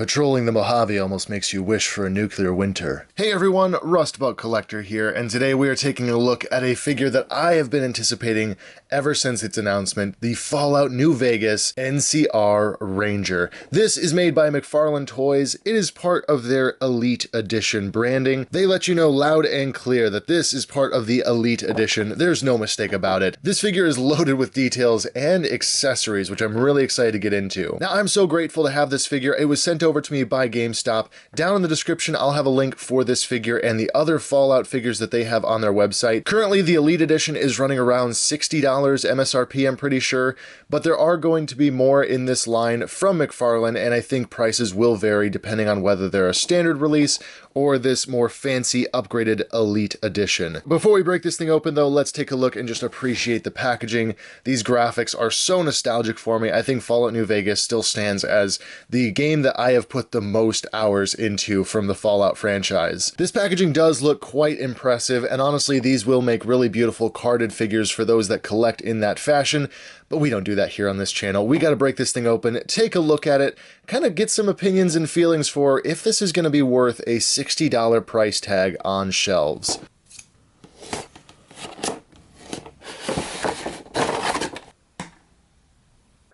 Patrolling the Mojave almost makes you wish for a nuclear winter. Hey everyone, Rustabout Collector here, and today we are taking a look at a figure that I have been anticipating ever since its announcement, the Fallout New Vegas NCR Ranger. This is made by McFarlane Toys. It is part of their Elite Edition branding. They let you know loud and clear that this is part of the Elite Edition. There's no mistake about it. This figure is loaded with details and accessories, which I'm really excited to get into. Now, I'm so grateful to have this figure. It was sent over to me by GameStop. Down in the description, I'll have a link for this figure and the other Fallout figures that they have on their website. Currently, the Elite Edition is running around $60 MSRP, I'm pretty sure, but there are going to be more in this line from McFarlane, and I think prices will vary depending on whether they're a standard release or this more fancy upgraded Elite Edition. Before we break this thing open though, let's take a look and just appreciate the packaging. These graphics are so nostalgic for me. I think Fallout New Vegas still stands as the game that I have put the most hours into from the Fallout franchise. This packaging does look quite impressive, and honestly, these will make really beautiful carded figures for those that collect in that fashion, but we don't do that here on this channel. We gotta break this thing open, take a look at it, kind of get some opinions and feelings for if this is gonna be worth a $60 price tag on shelves.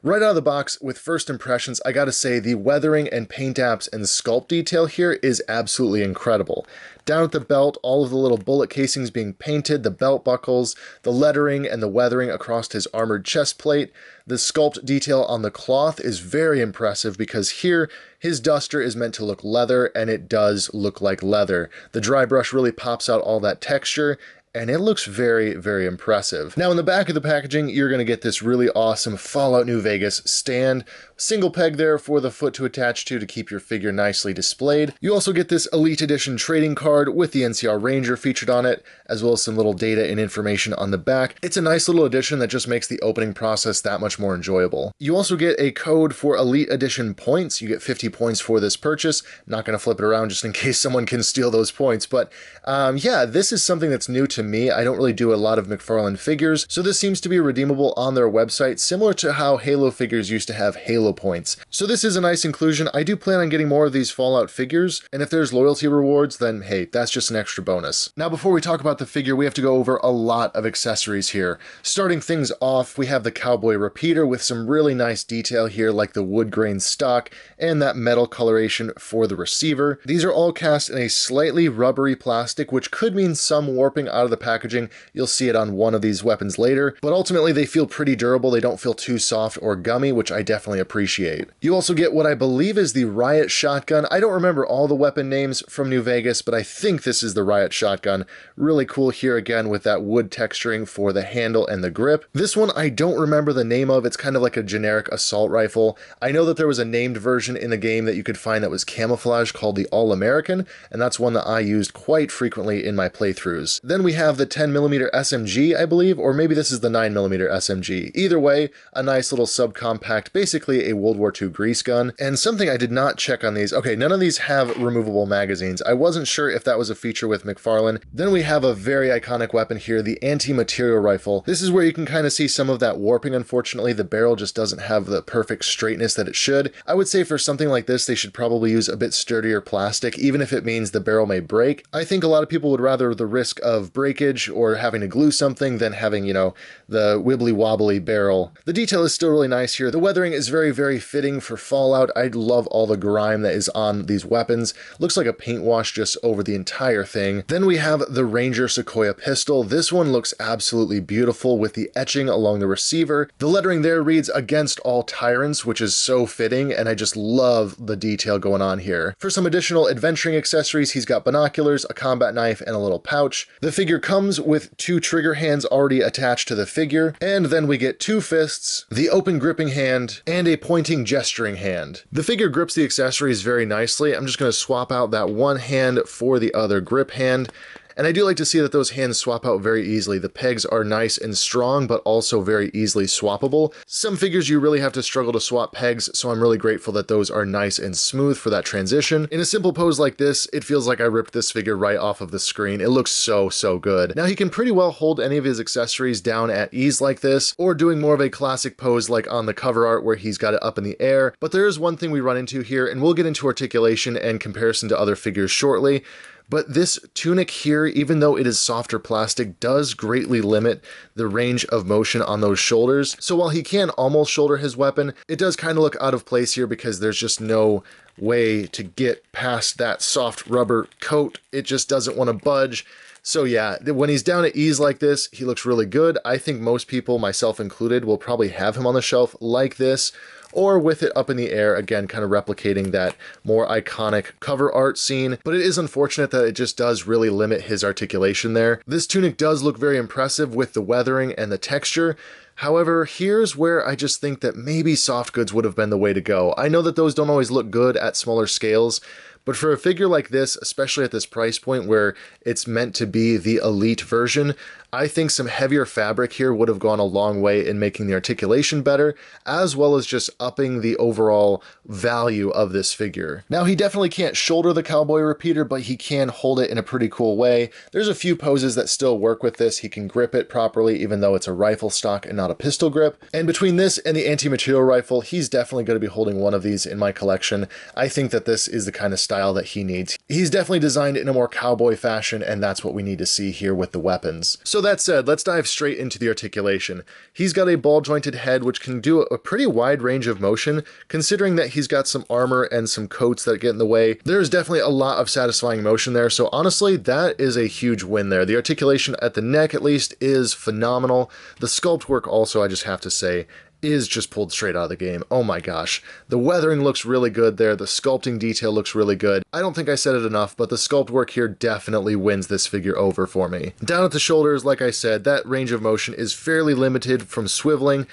Right out of the box, with first impressions, I gotta say the weathering and paint apps and sculpt detail here is absolutely incredible. Down at the belt, all of the little bullet casings being painted, the belt buckles, the lettering and the weathering across his armored chest plate. The sculpt detail on the cloth is very impressive because here, his duster is meant to look leather, and it does look like leather. The dry brush really pops out all that texture, and it looks very, very impressive. Now in the back of the packaging, you're gonna get this really awesome Fallout New Vegas stand. Single peg there for the foot to attach to keep your figure nicely displayed. You also get this Elite Edition trading card with the NCR Ranger featured on it, as well as some little data and information on the back. It's a nice little addition that just makes the opening process that much more enjoyable. You also get a code for Elite Edition points. You get 50 points for this purchase. I'm not gonna flip it around just in case someone can steal those points, but yeah, this is something that's new to me. I don't really do a lot of McFarlane figures, so this seems to be redeemable on their website, similar to how Halo figures used to have Halo points. So this is a nice inclusion. I do plan on getting more of these Fallout figures, and if there's loyalty rewards, then hey, that's just an extra bonus. Now before we talk about the figure, we have to go over a lot of accessories here. Starting things off, we have the cowboy repeater with some really nice detail here, like the wood grain stock and that metal coloration for the receiver. These are all cast in a slightly rubbery plastic, which could mean some warping out of the packaging. You'll see it on one of these weapons later, but ultimately they feel pretty durable. They don't feel too soft or gummy, which I definitely appreciate. You also get what I believe is the Riot Shotgun. I don't remember all the weapon names from New Vegas, but I think this is the Riot Shotgun. Really cool here again with that wood texturing for the handle and the grip. This one I don't remember the name of. It's kind of like a generic assault rifle. I know that there was a named version in the game that you could find that was camouflage called the All-American, and that's one that I used quite frequently in my playthroughs. Then we have the 10mm SMG, I believe, or maybe this is the 9mm SMG. Either way, a nice little subcompact, basically a World War II grease gun. And something I did not check on these, okay, none of these have removable magazines. I wasn't sure if that was a feature with McFarlane. Then we have a very iconic weapon here, the anti-material rifle. This is where you can kind of see some of that warping, unfortunately. The barrel just doesn't have the perfect straightness that it should. I would say for something like this, they should probably use a bit sturdier plastic, even if it means the barrel may break. I think a lot of people would rather the risk of breakage or having to glue something than having, you know, the wibbly wobbly barrel. The detail is still really nice here. The weathering is very fitting for Fallout. I love all the grime that is on these weapons. Looks like a paint wash just over the entire thing. Then we have the Ranger Sequoia pistol. This one looks absolutely beautiful with the etching along the receiver. The lettering there reads "Against All Tyrants," which is so fitting, and I just love the detail going on here. For some additional adventuring accessories, he's got binoculars, a combat knife, and a little pouch. The figure comes with 2 trigger hands already attached to the figure, and then we get 2 fists, the open gripping hand, and a pointing gesturing hand. The figure grips the accessories very nicely. I'm just going to swap out that one hand for the other grip hand. And I do like to see that those hands swap out very easily. The pegs are nice and strong, but also very easily swappable. Some figures you really have to struggle to swap pegs, so I'm really grateful that those are nice and smooth for that transition. In a simple pose like this, it feels like I ripped this figure right off of the screen. It looks so good. Now he can pretty well hold any of his accessories down at ease like this, or doing more of a classic pose like on the cover art where he's got it up in the air. But there is one thing we run into here, and we'll get into articulation and comparison to other figures shortly. But this tunic here, even though it is softer plastic, does greatly limit the range of motion on those shoulders. So while he can almost shoulder his weapon, it does kind of look out of place here because there's just no way to get past that soft rubber coat. It just doesn't want to budge. So yeah, when he's down at ease like this, he looks really good. I think most people, myself included, will probably have him on the shelf like this, or with it up in the air, again, kind of replicating that more iconic cover art scene. But it is unfortunate that it just does really limit his articulation there. This tunic does look very impressive with the weathering and the texture. However, here's where I just think that maybe soft goods would have been the way to go. I know that those don't always look good at smaller scales, but for a figure like this, especially at this price point where it's meant to be the elite version, I think some heavier fabric here would have gone a long way in making the articulation better, as well as just upping the overall value of this figure. Now, he definitely can't shoulder the cowboy repeater, but he can hold it in a pretty cool way. There's a few poses that still work with this. He can grip it properly, even though it's a rifle stock and not a pistol grip. And between this and the anti-material rifle, he's definitely going to be holding one of these in my collection. I think that this is the kind of style that he needs. He's definitely designed in a more cowboy fashion, and that's what we need to see here with the weapons. So that said, let's dive straight into the articulation. He's got a ball-jointed head which can do a pretty wide range of motion, considering that he's got some armor and some coats that get in the way. There's definitely a lot of satisfying motion there, so honestly, that is a huge win there. The articulation at the neck, at least, is phenomenal. The sculpt work also, I just have to say, is just pulled straight out of the game. Oh my gosh. The weathering looks really good there. The sculpting detail looks really good. I don't think I said it enough, but the sculpt work here definitely wins this figure over for me. Down at the shoulders, like I said, that range of motion is fairly limited from swiveling.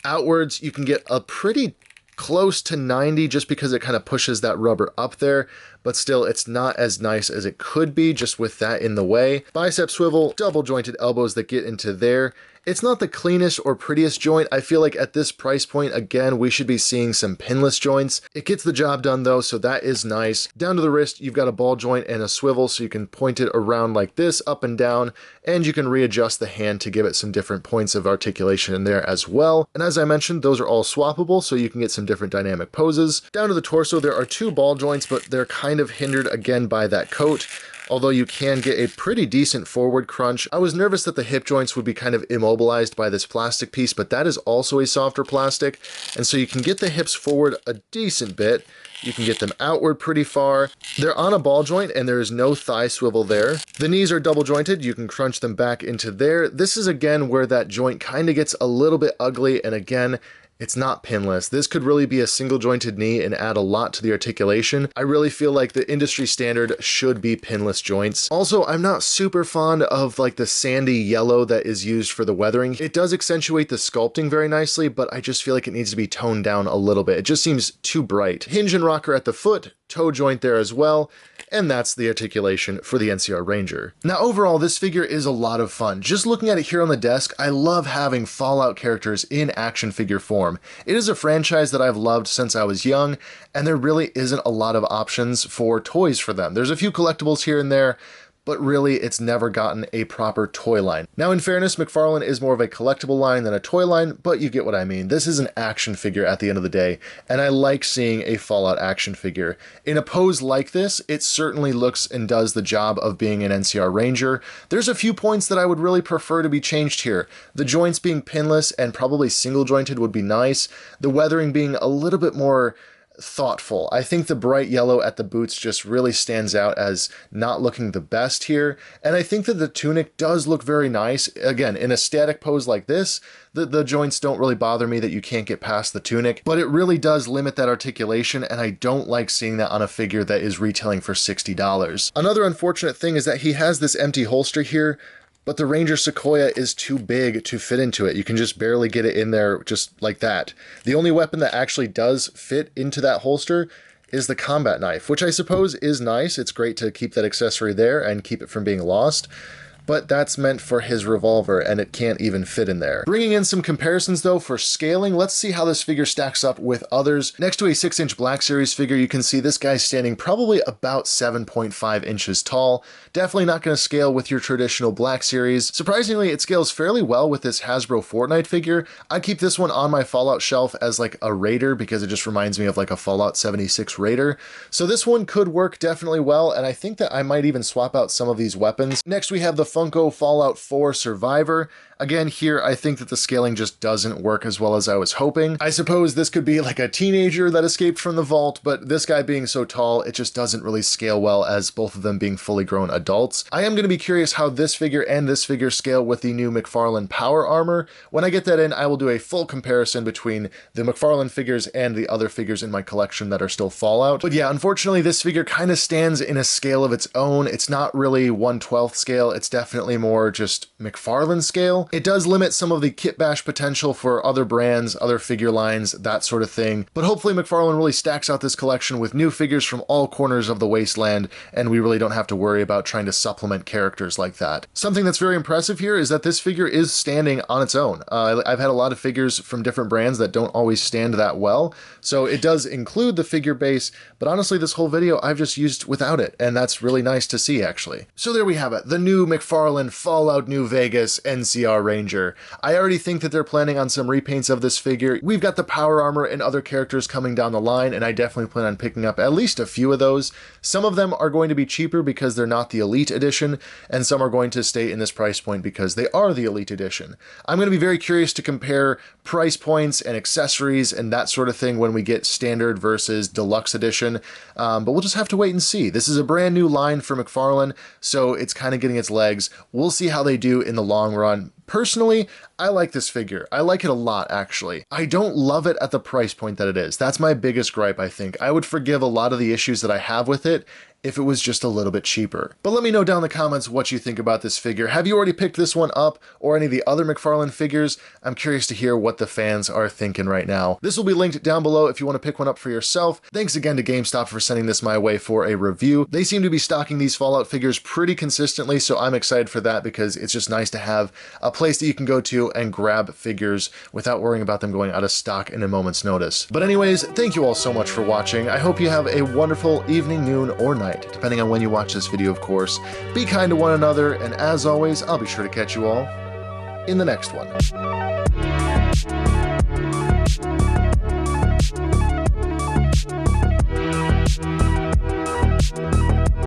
Outwards, you can get a pretty close to 90 just because it kind of pushes that rubber up there, but still it's not as nice as it could be just with that in the way. Bicep swivel, double jointed elbows that get into there. It's not the cleanest or prettiest joint. I feel like at this price point, again, we should be seeing some pinless joints. It gets the job done though, so that is nice. Down to the wrist, you've got a ball joint and a swivel, so you can point it around like this, up and down, and you can readjust the hand to give it some different points of articulation in there as well. And as I mentioned, those are all swappable, so you can get some different dynamic poses. Down to the torso, there are two ball joints, but they're kind of hindered again by that coat. Although you can get a pretty decent forward crunch. I was nervous that the hip joints would be kind of immobilized by this plastic piece, but that is also a softer plastic, and so you can get the hips forward a decent bit. You can get them outward pretty far. They're on a ball joint and there is no thigh swivel there. The knees are double jointed. You can crunch them back into there. This is again where that joint kind of gets a little bit ugly, and again, it's not pinless. This could really be a single jointed knee and add a lot to the articulation. I really feel like the industry standard should be pinless joints. Also, I'm not super fond of like the sandy yellow that is used for the weathering. It does accentuate the sculpting very nicely, but I just feel like it needs to be toned down a little bit. It just seems too bright. Hinge and rocker at the foot, toe joint there as well, and that's the articulation for the NCR Ranger. Now overall, this figure is a lot of fun. Just looking at it here on the desk, I love having Fallout characters in action figure form. It is a franchise that I've loved since I was young, and there really isn't a lot of options for toys for them. There's a few collectibles here and there, but really it's never gotten a proper toy line. Now in fairness, McFarlane is more of a collectible line than a toy line, but you get what I mean. This is an action figure at the end of the day, and I like seeing a Fallout action figure. In a pose like this, it certainly looks and does the job of being an NCR Ranger. There's a few points that I would really prefer to be changed here. The joints being pinless and probably single jointed would be nice. The weathering being a little bit more thoughtful. I think the bright yellow at the boots just really stands out as not looking the best here, and I think that the tunic does look very nice. Again, in a static pose like this, the joints don't really bother me that you can't get past the tunic, but it really does limit that articulation, and I don't like seeing that on a figure that is retailing for $60. Another unfortunate thing is that he has this empty holster here, but the Ranger Sequoia is too big to fit into it. You can just barely get it in there just like that. The only weapon that actually does fit into that holster is the combat knife, which I suppose is nice. It's great to keep that accessory there and keep it from being lost. But that's meant for his revolver, and it can't even fit in there. Bringing in some comparisons, though, for scaling, let's see how this figure stacks up with others. Next to a 6-inch Black Series figure, you can see this guy's standing probably about 7.5 inches tall. Definitely not going to scale with your traditional Black Series. Surprisingly, it scales fairly well with this Hasbro Fortnite figure. I keep this one on my Fallout shelf as like a Raider because it just reminds me of like a Fallout 76 Raider. So this one could work definitely well, and I think that I might even swap out some of these weapons. Next, we have the Funko Fallout 4 Survivor. Again, here, I think that the scaling just doesn't work as well as I was hoping. I suppose this could be like a teenager that escaped from the vault, but this guy being so tall, it just doesn't really scale well as both of them being fully grown adults. I am going to be curious how this figure and this figure scale with the new McFarlane Power Armor. When I get that in, I will do a full comparison between the McFarlane figures and the other figures in my collection that are still Fallout. But yeah, unfortunately, this figure kind of stands in a scale of its own. It's not really 1/12 scale. It's definitely more just McFarlane scale. It does limit some of the kit bash potential for other brands, other figure lines, that sort of thing. But hopefully McFarlane really stacks out this collection with new figures from all corners of the wasteland, and we really don't have to worry about trying to supplement characters like that. Something that's very impressive here is that this figure is standing on its own. I've had a lot of figures from different brands that don't always stand that well, so it does include the figure base, but honestly this whole video I've just used without it, and that's really nice to see actually. So there we have it, the new McFarlane Fallout New Vegas NCR Ranger. I already think that they're planning on some repaints of this figure. We've got the Power Armor and other characters coming down the line, and I definitely plan on picking up at least a few of those. Some of them are going to be cheaper because they're not the Elite Edition, and some are going to stay in this price point because they are the Elite Edition. I'm going to be very curious to compare price points and accessories and that sort of thing when we get Standard versus Deluxe Edition, but we'll just have to wait and see. This is a brand new line for McFarlane, so it's kind of getting its legs. We'll see how they do in the long run. Personally, I like this figure. I like it a lot, actually. I don't love it at the price point that it is. That's my biggest gripe, I think. I would forgive a lot of the issues that I have with it if it was just a little bit cheaper. But let me know down in the comments what you think about this figure. Have you already picked this one up or any of the other McFarlane figures? I'm curious to hear what the fans are thinking right now. This will be linked down below if you want to pick one up for yourself. Thanks again to GameStop for sending this my way for a review. They seem to be stocking these Fallout figures pretty consistently, so I'm excited for that because it's just nice to have a place that you can go to and grab figures without worrying about them going out of stock in a moment's notice. But anyways, thank you all so much for watching. I hope you have a wonderful evening, noon, or night, depending on when you watch this video, of course. Be kind to one another, and as always, I'll be sure to catch you all in the next one.